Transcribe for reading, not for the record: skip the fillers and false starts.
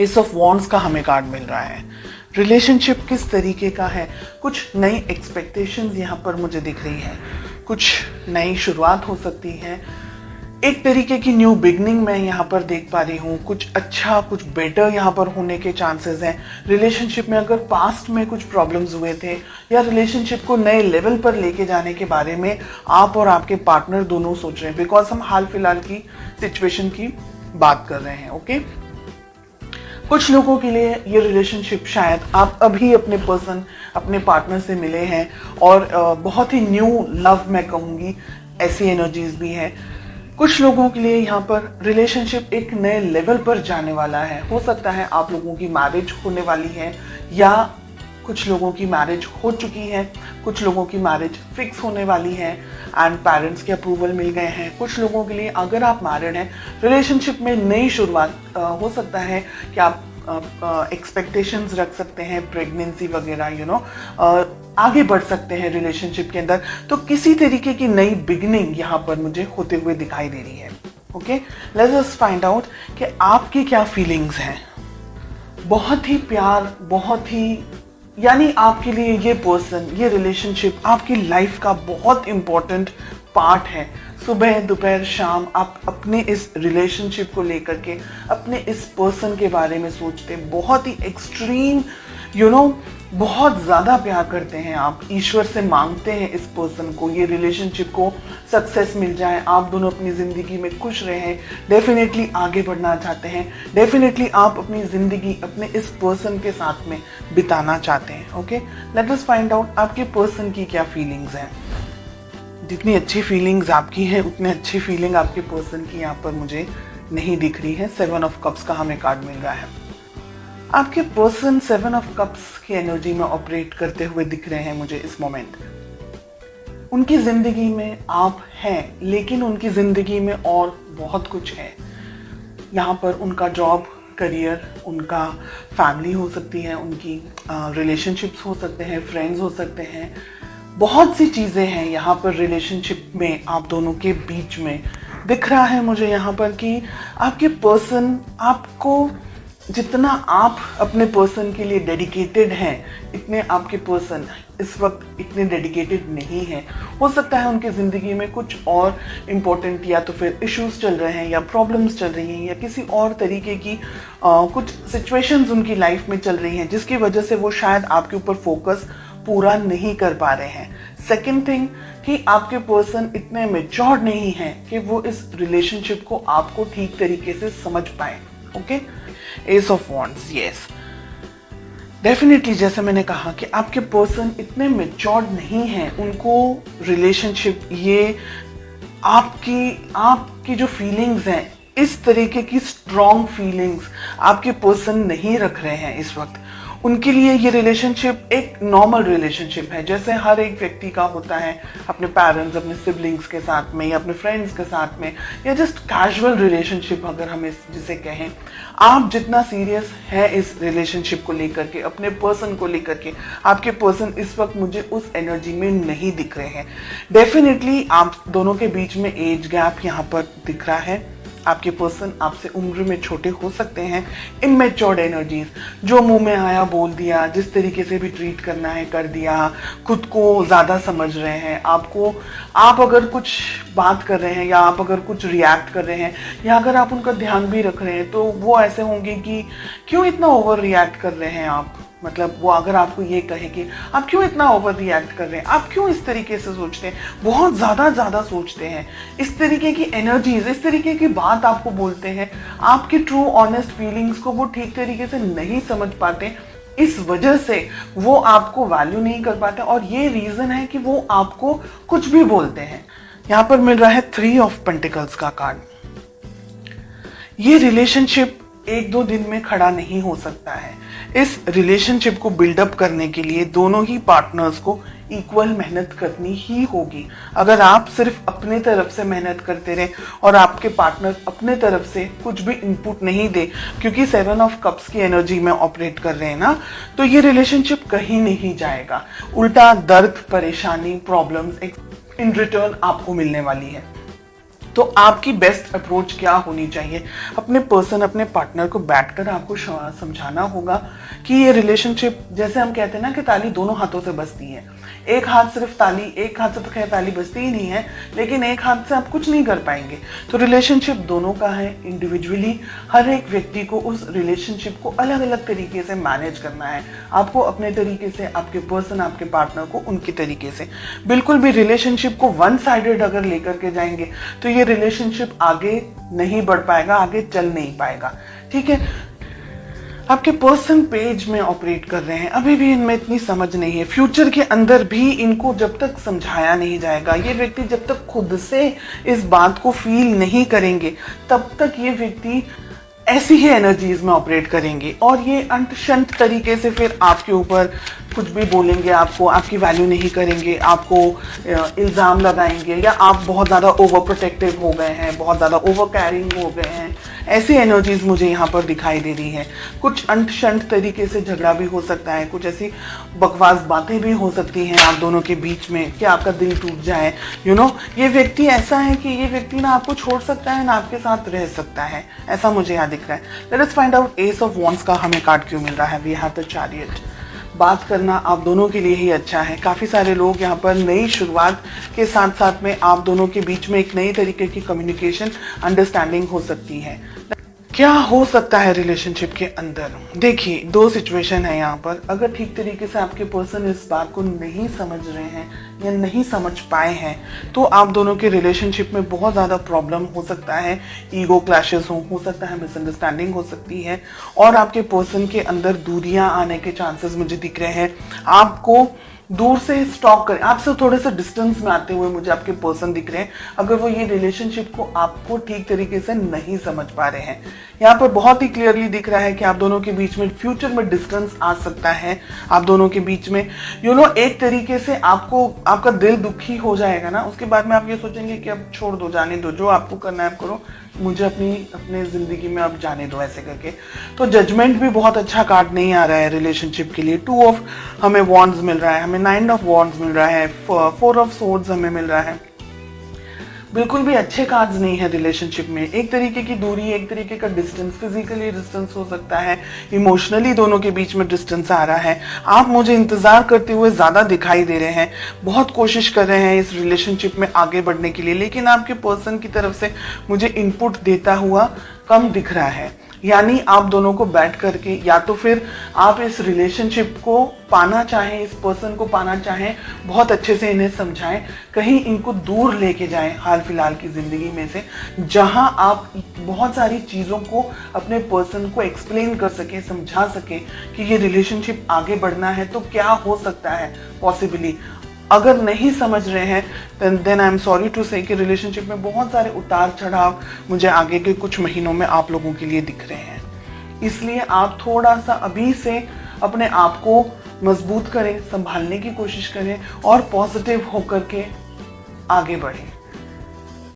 S of wands का हमें card मिल रहा है। रिलेशनशिप किस तरीके का है, कुछ नई एक्सपेक्टेशंस यहाँ पर मुझे दिख रही है, कुछ नई शुरुआत हो सकती है, एक तरीके की न्यू बिगनिंग मैं यहाँ पर देख पा रही हूँ, कुछ अच्छा कुछ बेटर यहाँ पर होने के चांसेस हैं। रिलेशनशिप में अगर पास्ट में कुछ प्रॉब्लम्स हुए थे या रिलेशनशिप को नए लेवल पर लेके जाने के बारे में आप और आपके पार्टनर दोनों सोच रहे हैं, बिकॉज हम हाल फिलहाल की सिचुएशन की बात कर रहे हैं। ओके, कुछ लोगों के लिए ये रिलेशनशिप शायद आप अभी अपने पर्सन अपने पार्टनर से मिले हैं और बहुत ही न्यू लव मैं कहूँगी, ऐसी एनर्जीज भी है। कुछ लोगों के लिए यहाँ पर रिलेशनशिप एक नए लेवल पर जाने वाला है। हो सकता है आप लोगों की मैरिज होने वाली है या कुछ लोगों की मैरिज हो चुकी है, कुछ लोगों की मैरिज फिक्स होने वाली है एंड पेरेंट्स के अप्रूवल मिल गए हैं। कुछ लोगों के लिए अगर आप मैरिड हैं, रिलेशनशिप में नई शुरुआत हो सकता है कि आप एक्सपेक्टेशंस रख सकते हैं, प्रेगनेंसी वगैरह आगे बढ़ सकते हैं रिलेशनशिप के अंदर। तो किसी तरीके की नई बिगिनिंग यहाँ पर मुझे होते हुए दिखाई दे रही है। Okay, let's us find out कि आपकी क्या फीलिंग्स हैं। बहुत ही प्यार, बहुत ही यानी आपके लिए ये पर्सन, ये रिलेशनशिप आपकी लाइफ का बहुत इंपॉर्टेंट पार्ट है। सुबह दोपहर शाम आप अपने इस रिलेशनशिप को लेकर के, अपने इस पर्सन के बारे में सोचते, बहुत ही एक्सट्रीम बहुत ज़्यादा प्यार करते हैं आप, ईश्वर से मांगते हैं इस पर्सन को, ये रिलेशनशिप को सक्सेस मिल जाए, आप दोनों अपनी ज़िंदगी में खुश रहें, डेफिनेटली आगे बढ़ना चाहते हैं, डेफिनेटली आप अपनी ज़िंदगी अपने इस पर्सन के साथ में बिताना चाहते हैं। Okay, late us find out आपके पर्सन की क्या फीलिंग्स हैं। जितनी अच्छी फीलिंग्स आपकी हैं उतनी अच्छी फीलिंग आपके पर्सन की यहाँ पर मुझे नहीं दिख रही है। 7 ऑफ कप्स का हमें कार्ड मिल रहा है। आपके पर्सन 7 ऑफ कप्स की एनर्जी में ऑपरेट करते हुए दिख रहे हैं मुझे इस मोमेंट। उनकी जिंदगी में आप हैं, लेकिन उनकी जिंदगी में और बहुत कुछ है। यहाँ पर उनका जॉब, करियर, उनका फैमिली हो सकती है, उनकी रिलेशनशिप्स हो सकते हैं, फ्रेंड्स हो सकते हैं, बहुत सी चीज़ें हैं यहाँ पर रिलेशनशिप में आप दोनों के बीच में। दिख रहा है मुझे यहाँ पर कि आपके पर्सन आपको, जितना आप अपने पर्सन के लिए डेडिकेटेड हैं, इतने आपके पर्सन इस वक्त इतने डेडिकेटेड नहीं हैं। हो सकता है उनकी ज़िंदगी में कुछ और इम्पोर्टेंट या तो फिर इश्यूज चल रहे हैं या प्रॉब्लम्स चल रही हैं या किसी और तरीके की कुछ सिचुएशंस उनकी लाइफ में चल रही हैं, जिसकी वजह से वो शायद आपके ऊपर फोकस पूरा नहीं कर पा रहे हैं। सेकेंड थिंग कि आपके पर्सन इतने मैच्योर नहीं हैं कि वो इस रिलेशनशिप को आपको ठीक तरीके से समझ पाए। Okay, S of wands, yes, definitely जैसे मैंने कहा कि आपके पर्सन इतने मैच्योर्ड नहीं हैं, उनको रिलेशनशिप, ये आपकी जो फीलिंग्स हैं, इस तरीके की स्ट्रॉन्ग फीलिंग्स आपके पर्सन नहीं रख रहे हैं इस वक्त। उनके लिए ये रिलेशनशिप एक नॉर्मल रिलेशनशिप है, जैसे हर एक व्यक्ति का होता है अपने पेरेंट्स, अपने सिबलिंग्स के साथ में या अपने फ्रेंड्स के साथ में, या जस्ट कैजुअल रिलेशनशिप अगर हम जिसे कहें। आप जितना सीरियस है इस रिलेशनशिप को लेकर के, अपने पर्सन को लेकर के, आपके पर्सन इस वक्त मुझे उस एनर्जी में नहीं दिख रहे हैं। डेफिनेटली आप दोनों के बीच में एज गैप यहाँ पर दिख रहा है। आपके पर्सन आपसे उम्र में छोटे हो सकते हैं। इमेच्योर्ड एनर्जीज, जो मुंह में आया बोल दिया, जिस तरीके से भी ट्रीट करना है कर दिया, खुद को ज़्यादा समझ रहे हैं। आप अगर कुछ बात कर रहे हैं या आप अगर कुछ रिएक्ट कर रहे हैं या अगर आप उनका ध्यान भी रख रहे हैं, तो वो ऐसे होंगे कि क्यों इतना ओवर रिएक्ट कर रहे हैं आप। मतलब वो अगर आपको ये कहे कि आप क्यों इतना ओवर रिएक्ट कर रहे हैं, आप क्यों इस तरीके से सोचते हैं, बहुत ज़्यादा सोचते हैं, इस तरीके की एनर्जीज, इस तरीके की बात आपको बोलते हैं, आपकी ट्रू ऑनेस्ट फीलिंग्स को वो ठीक तरीके से नहीं समझ पाते, इस वजह से वो आपको वैल्यू नहीं कर पाते और ये रीज़न है कि वो आपको कुछ भी बोलते हैं। यहाँ पर मिल रहा है 3 ऑफ पेंटिकल्स का कार्ड। ये रिलेशनशिप 1-2 दिन में खड़ा नहीं हो सकता है। इस रिलेशनशिप को बिल्डअप करने के लिए दोनों ही पार्टनर्स को इक्वल मेहनत करनी ही होगी। अगर आप सिर्फ अपने तरफ से मेहनत करते रहे और आपके पार्टनर अपने तरफ से कुछ भी इनपुट नहीं दे, क्योंकि 7 ऑफ कप्स की एनर्जी में ऑपरेट कर रहे हैं ना, तो ये रिलेशनशिप कहीं नहीं जाएगा। उल्टा दर्द, परेशानी, प्रॉब्लम्स इन रिटर्न आपको मिलने वाली है। तो आपकी बेस्ट अप्रोच क्या होनी चाहिए? अपने पर्सन, अपने पार्टनर को बैठकर आपको समझाना होगा कि ये रिलेशनशिप, जैसे हम कहते हैं ना कि ताली दोनों हाथों से बजती है। एक हाथ सिर्फ ताली, एक हाथ से तो खैर ताली बजती ही नहीं है, लेकिन एक हाथ से आप कुछ नहीं कर पाएंगे। तो रिलेशनशिप दोनों का है। इंडिविजुअली हर एक व्यक्ति को उस रिलेशनशिप को अलग अलग तरीके से मैनेज करना है। आपको अपने तरीके से, आपके पर्सन, आपके पार्टनर को उनके तरीके से। बिल्कुल भी रिलेशनशिप को वन साइडेड अगर लेकर के जाएंगे तो ये रिलेशनशिप आगे नहीं बढ़ पाएगा, आगे चल नहीं पाएगा। ठीक है, आपके पर्सन पेज में ऑपरेट कर रहे हैं, अभी भी इनमें इतनी समझ नहीं है। फ्यूचर के अंदर भी इनको जब तक समझाया नहीं जाएगा, ये व्यक्ति जब तक खुद से इस बात को फील नहीं करेंगे, तब तक ये व्यक्ति ऐसी ही एनर्जीज में ऑपरेट करेंगे और ये अंट शंट तरीके से फिर आपके ऊपर कुछ भी बोलेंगे, आपको, आपकी वैल्यू नहीं करेंगे, आपको इल्ज़ाम लगाएंगे, या आप बहुत ज़्यादा ओवर प्रोटेक्टिव हो गए हैं, बहुत ज़्यादा ओवर कैरिंग हो गए हैं। ऐसी एनर्जीज मुझे यहाँ पर दिखाई दे रही है। कुछ अंट शंट तरीके से झगड़ा भी हो सकता है, कुछ ऐसी बकवास बातें भी हो सकती हैं आप दोनों के बीच में कि आपका दिल टूट जाए। ये व्यक्ति ऐसा है कि ये व्यक्ति ना आपको छोड़ सकता है ना आपके साथ रह सकता है, ऐसा मुझे यहाँ दिख रहा है। Let us find out ace of wands का हमें कार्ड क्यों मिल रहा है। We have the chariot. बात करना आप दोनों के लिए ही अच्छा है। काफ़ी सारे लोग यहाँ पर नई शुरुआत के साथ साथ में आप दोनों के बीच में एक नई तरीके की कम्युनिकेशन, अंडरस्टैंडिंग हो सकती है। क्या हो सकता है रिलेशनशिप के अंदर? देखिए, दो सिचुएशन है यहाँ पर। अगर ठीक तरीके से आपके पर्सन इस बात को नहीं समझ रहे हैं या नहीं समझ पाए हैं तो आप दोनों के रिलेशनशिप में बहुत ज़्यादा प्रॉब्लम हो सकता है। ईगो क्लैशेस हो सकता है, मिसअंडरस्टैंडिंग हो सकती है और आपके पर्सन के अंदर दूरियां आने के चांसेस मुझे दिख रहे हैं। आपको दूर से स्टॉक करें, आपसे थोड़े से डिस्टेंस में आते हुए मुझे आपके पर्सन दिख रहे हैं, अगर वो ये रिलेशनशिप को आपको ठीक तरीके से नहीं समझ पा रहे हैं। यहाँ पर बहुत ही क्लियरली दिख रहा है कि आप दोनों के बीच में फ्यूचर में डिस्टेंस आ सकता है। आप दोनों के बीच में एक तरीके से आपको, आपका दिल दुखी हो जाएगा ना, उसके बाद में आप ये सोचेंगे कि अब छोड़ दो, जाने दो, जो आपको करना है आप करो, मुझे अपने जिंदगी में अब जाने दो, ऐसे करके। तो जजमेंट भी बहुत अच्छा कार्ड नहीं आ रहा है रिलेशनशिप के लिए। 2 ऑफ हमें वॉन्ड्स मिल रहा है, हमें 9 ऑफ वॉन्ड्स मिल रहा है, 4 ऑफ सोर्ड्स हमें मिल रहा है। बिल्कुल भी अच्छे कार्ड्स नहीं है रिलेशनशिप में। एक तरीके की दूरी, एक तरीके का डिस्टेंस, फिजिकली डिस्टेंस हो सकता है, इमोशनली दोनों के बीच में डिस्टेंस आ रहा है। आप मुझे इंतजार करते हुए ज्यादा दिखाई दे रहे हैं, बहुत कोशिश कर रहे हैं इस रिलेशनशिप में आगे बढ़ने के लिए, लेकिन आपके पर्सन की तरफ से मुझे इनपुट देता हुआ कम दिख रहा है। यानी आप दोनों को बैठ करके, या तो फिर आप इस रिलेशनशिप को पाना चाहें, इस पर्सन को पाना चाहें, बहुत अच्छे से इन्हें समझाएं, कहीं इनको दूर लेके जाएं हाल फिलहाल की जिंदगी में से, जहां आप बहुत सारी चीज़ों को अपने पर्सन को एक्सप्लेन कर सके, समझा सके कि ये रिलेशनशिप आगे बढ़ना है तो क्या हो सकता है पॉसिबली। अगर नहीं समझ रहे हैं then I am sorry to say कि रिलेशनशिप में बहुत सारे उतार चढ़ाव मुझे आगे के कुछ महीनों में आप लोगों के लिए दिख रहे हैं। इसलिए आप थोड़ा सा अभी से अपने आप को मजबूत करें, संभालने की कोशिश करें और पॉजिटिव होकर के आगे बढ़ें।